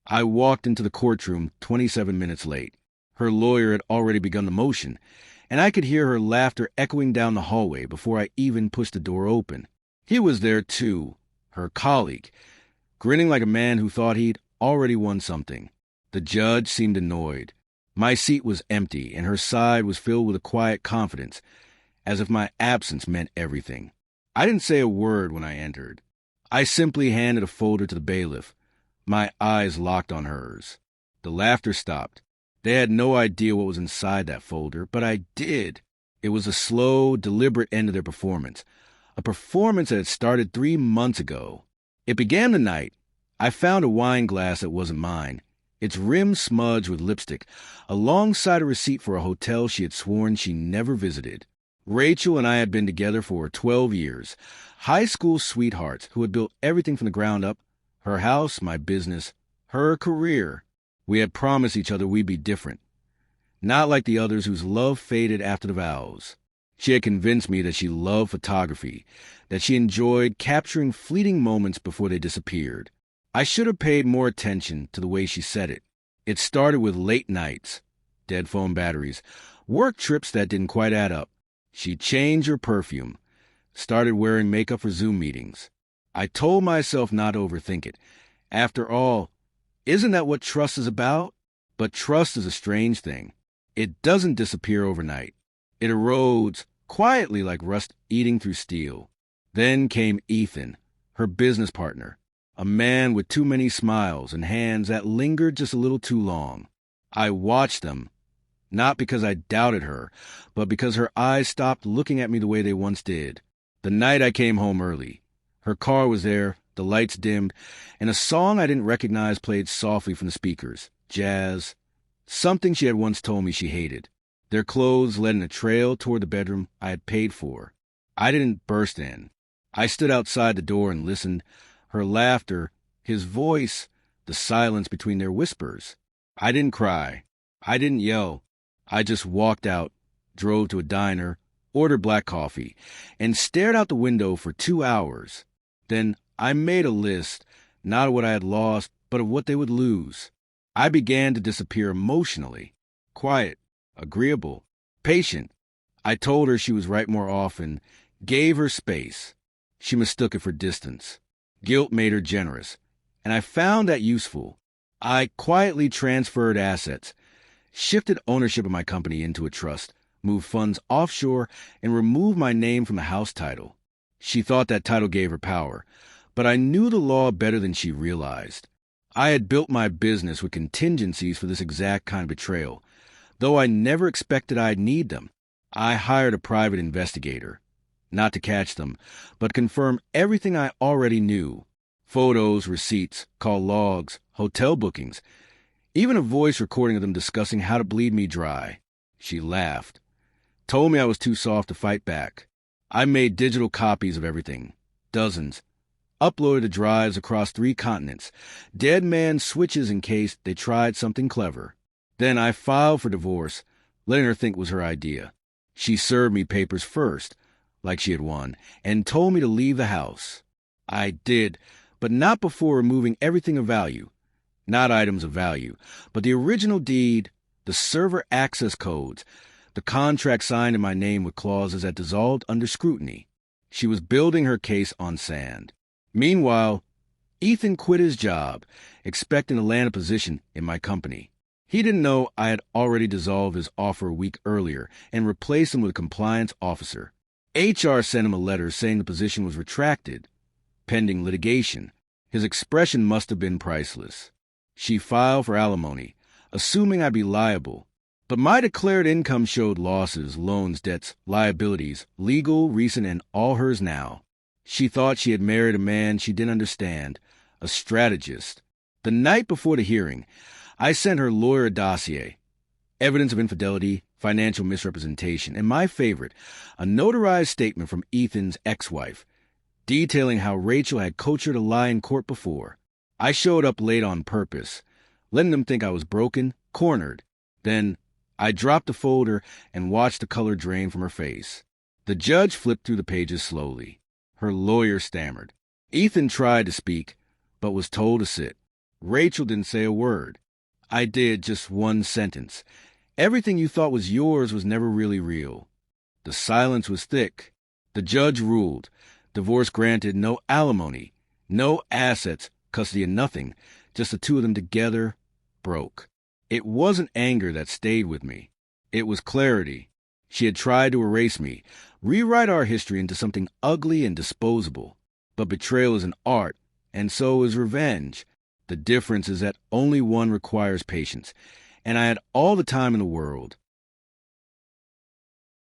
I walked into the courtroom 27 minutes late. Her lawyer had already begun the motion, and I could hear her laughter echoing down the hallway before I even pushed the door open. He was there too, her colleague, grinning like a man who thought he'd already won something. The judge seemed annoyed. My seat was empty, and her side was filled with a quiet confidence, as if my absence meant everything. I didn't say a word when I entered. I simply handed a folder to the bailiff, my eyes locked on hers. The laughter stopped. They had no idea what was inside that folder, but I did. It was a slow, deliberate end of their performance, a performance that had started 3 months ago. It began the night. I found a wine glass that wasn't mine, its rim smudged with lipstick, alongside a receipt for a hotel she had sworn she never visited. Rachel and I had been together for 12 years, high school sweethearts who had built everything from the ground up, her house, my business, her career. We had promised each other we'd be different, not like the others whose love faded after the vows. She had convinced me that she loved photography, that she enjoyed capturing fleeting moments before they disappeared. I should have paid more attention to the way she said it. It started with late nights, dead phone batteries, work trips that didn't quite add up. She changed her perfume, started wearing makeup for Zoom meetings. I told myself not to overthink it. After all, isn't that what trust is about? But trust is a strange thing. It doesn't disappear overnight. It erodes quietly like rust eating through steel. Then came Ethan, her business partner, a man with too many smiles and hands that lingered just a little too long. I watched them, not because I doubted her, but because her eyes stopped looking at me the way they once did. The night I came home early, her car was there, the lights dimmed, and a song I didn't recognize played softly from the speakers. Jazz. Something she had once told me she hated. Their clothes led in a trail toward the bedroom I had paid for. I didn't burst in. I stood outside the door and listened. Her laughter, his voice, the silence between their whispers. I didn't cry. I didn't yell. I just walked out, drove to a diner, ordered black coffee, and stared out the window for 2 hours. Then I made a list, not of what I had lost, but of what they would lose. I began to disappear emotionally. Quiet, agreeable, patient. I told her she was right more often, gave her space. She mistook it for distance. Guilt made her generous, and I found that useful. I quietly transferred assets, shifted ownership of my company into a trust, moved funds offshore, and removed my name from the house title. She thought that title gave her power, but I knew the law better than she realized. I had built my business with contingencies for this exact kind of betrayal. Though I never expected I'd need them, I hired a private investigator, not to catch them, but confirm everything I already knew. Photos, receipts, call logs, hotel bookings, even a voice recording of them discussing how to bleed me dry. She laughed, told me I was too soft to fight back. I made digital copies of everything, dozens, uploaded the drives across 3 continents, dead man switches in case they tried something clever. Then I filed for divorce, letting her think it was her idea. She served me papers first, like she had won, and told me to leave the house. I did, but not before removing everything of value. Not items of value, but the original deed, the server access codes, the contract signed in my name with clauses that dissolved under scrutiny. She was building her case on sand. Meanwhile, Ethan quit his job, expecting to land a position in my company. He didn't know I had already dissolved his offer a week earlier and replaced him with a compliance officer. HR sent him a letter saying the position was retracted, pending litigation. His expression must have been priceless. She filed for alimony, assuming I'd be liable. But my declared income showed losses, loans, debts, liabilities, legal, recent, and all hers now. She thought she had married a man she didn't understand, a strategist. The night before the hearing, I sent her lawyer a dossier, evidence of infidelity, financial misrepresentation, and my favorite, a notarized statement from Ethan's ex-wife, detailing how Rachel had coached her to lie in court before. I showed up late on purpose, letting them think I was broken, cornered. Then I dropped the folder and watched the color drain from her face. The judge flipped through the pages slowly. Her lawyer stammered. Ethan tried to speak, but was told to sit. Rachel didn't say a word. I did, just one sentence. Everything you thought was yours was never really real. The silence was thick. The judge ruled. Divorce granted, no alimony, no assets, custody, and nothing. Just the two of them together, broke. It wasn't anger that stayed with me. It was clarity. She had tried to erase me, rewrite our history into something ugly and disposable. But betrayal is an art, and so is revenge. The difference is that only one requires patience, and I had all the time in the world.